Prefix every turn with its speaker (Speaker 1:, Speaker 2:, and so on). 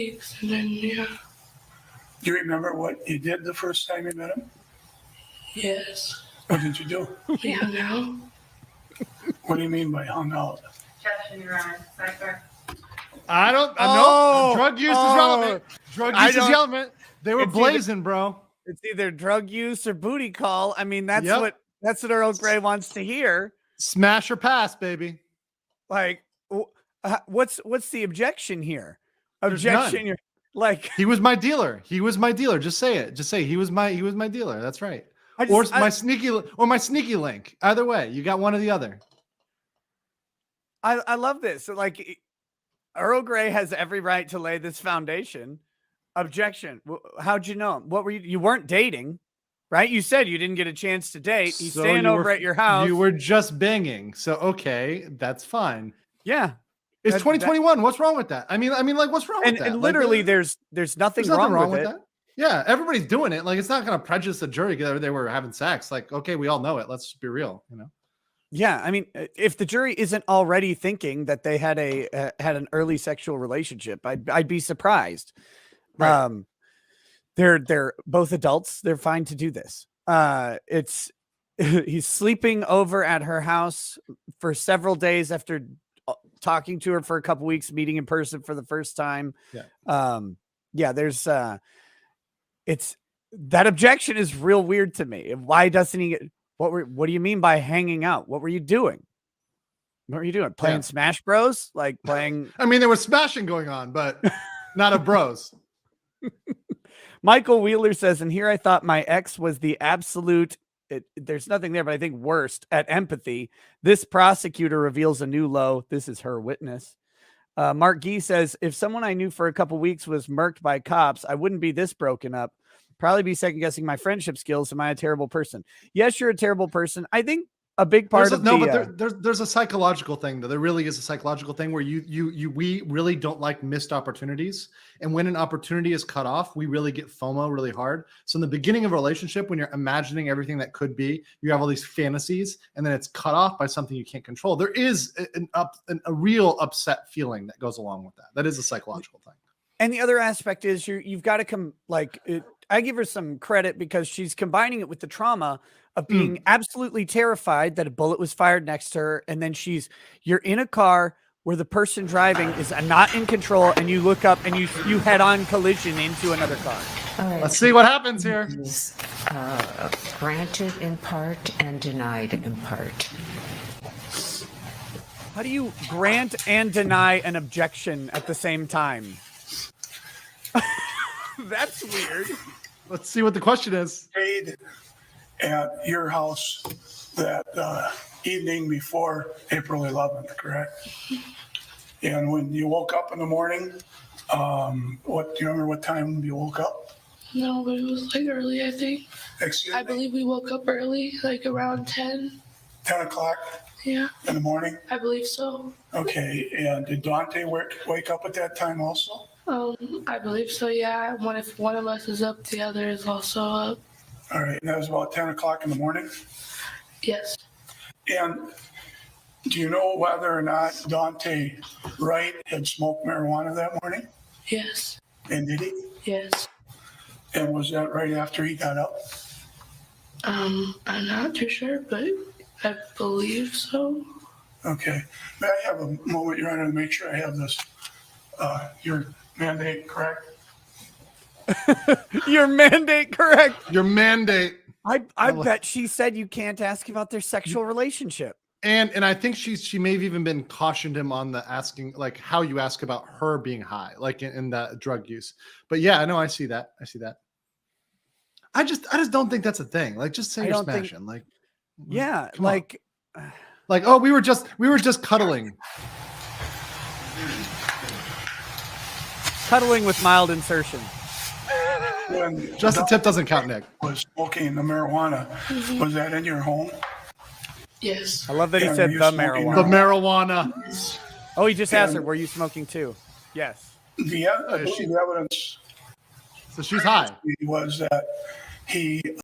Speaker 1: weeks, and then yeah.
Speaker 2: Do you remember what you did the first time you met him?
Speaker 1: Yes.
Speaker 2: What did you do?
Speaker 1: We hung out.
Speaker 2: What do you mean by hung out?
Speaker 3: Justin, you're on. Sidebar.
Speaker 4: I don't know. Drug use is relevant. Drug use is relevant. They were blazing, bro.
Speaker 5: It's either drug use or booty call. I mean, that's what Earl Grey wants to hear.
Speaker 4: Smash or pass, baby.
Speaker 5: Like, what's the objection here? Objection. You're like,
Speaker 4: he was my dealer. He was my dealer. Just say it. Just say he was my dealer. That's right. My sneaky link. Either way, you got one or the other.
Speaker 5: I love this. So like, Earl Grey has every right to lay this foundation. Objection. How'd you know? What were you? You weren't dating, right? You said you didn't get a chance to date. He's staying over at your house.
Speaker 4: You were just banging. So okay, that's fine.
Speaker 5: Yeah.
Speaker 4: It's 2021. What's wrong with that? I mean, like, what's wrong with that?
Speaker 5: And literally, like, there's nothing wrong with it.
Speaker 4: That. Yeah, everybody's doing it. Like, it's not going to prejudice the jury because they were having sex. Like, okay, we all know it. Let's be real, you know.
Speaker 5: Yeah, I mean, if the jury isn't already thinking that they had an early sexual relationship, I'd be surprised. Right. They're both adults. They're fine to do this. He's sleeping over at her house for several days after talking to her for a couple weeks, meeting in person for the first time. Yeah. There's it's that objection is real weird to me. Why doesn't he get what do you mean by hanging out? What were you doing? What were you doing? Playing Smash Bros? Like playing
Speaker 4: I mean, there was smashing going on, but not of bros.
Speaker 5: Michael Wheeler says, and here I thought my ex was the absolute there's nothing there, but I think worst at empathy. This prosecutor reveals a new low. This is her witness. Mark Gee says, if someone I knew for a couple weeks was murked by cops, I wouldn't be this broken up. Probably be second guessing my friendship skills. Am I a terrible person? Yes, you're a terrible person. I think a big part of
Speaker 4: there's a psychological thing though. There really is a psychological thing where we really don't like missed opportunities. And when an opportunity is cut off, we really get FOMO really hard. So in the beginning of a relationship, when you're imagining everything that could be, you have all these fantasies and then it's cut off by something you can't control. There is a real upset feeling that goes along with that. That is a psychological thing.
Speaker 5: And the other aspect is you've got to come I give her some credit because she's combining it with the trauma of being absolutely terrified that a bullet was fired next to her. And then you're in a car where the person driving is not in control and you look up and you head on collision into another car.
Speaker 6: All right.
Speaker 4: Let's see what happens here.
Speaker 6: Granted in part and denied in part.
Speaker 5: How do you grant and deny an objection at the same time? That's weird.
Speaker 4: Let's see what the question is.
Speaker 2: Stayed at your house that evening before April 11th, correct? And when you woke up in the morning, do you remember what time you woke up?
Speaker 1: No, but it was like early, I think.
Speaker 2: Excuse me?
Speaker 1: I believe we woke up early, like around 10.
Speaker 2: 10 o'clock?
Speaker 1: Yeah.
Speaker 2: In the morning?
Speaker 1: I believe so.
Speaker 2: Okay, and did Dante wake up at that time also?
Speaker 1: I believe so, yeah. If one of us is up, the other is also up.
Speaker 2: All right, and that was about 10 o'clock in the morning?
Speaker 1: Yes.
Speaker 2: And do you know whether or not Dante Wright had smoked marijuana that morning?
Speaker 1: Yes.
Speaker 2: And did he?
Speaker 1: Yes.
Speaker 2: And was that right after he got up?
Speaker 1: I'm not too sure, but I believe so.
Speaker 2: Okay. May I have a moment, Your Honor, to make sure I have this, your mandate correct?
Speaker 5: Your mandate correct?
Speaker 4: Your mandate.
Speaker 5: I bet she said you can't ask about their sexual relationship.
Speaker 4: And I think she may have even been cautioned him on the asking, like how you ask about her being high, like in the drug use. But yeah, no, I see that. I just don't think that's a thing. Like, just say you're smashing.
Speaker 5: Yeah,
Speaker 4: like, oh, we were just cuddling.
Speaker 5: Cuddling with mild insertion.
Speaker 2: When
Speaker 4: just the tip doesn't count, Nick.
Speaker 2: Was smoking the marijuana. Was that in your home?
Speaker 1: Yes.
Speaker 5: I love that he said the marijuana.
Speaker 4: The marijuana.
Speaker 5: Oh, he just asked her, were you smoking too? Yes.
Speaker 2: The evidence.
Speaker 4: So she's high.
Speaker 2: Was that he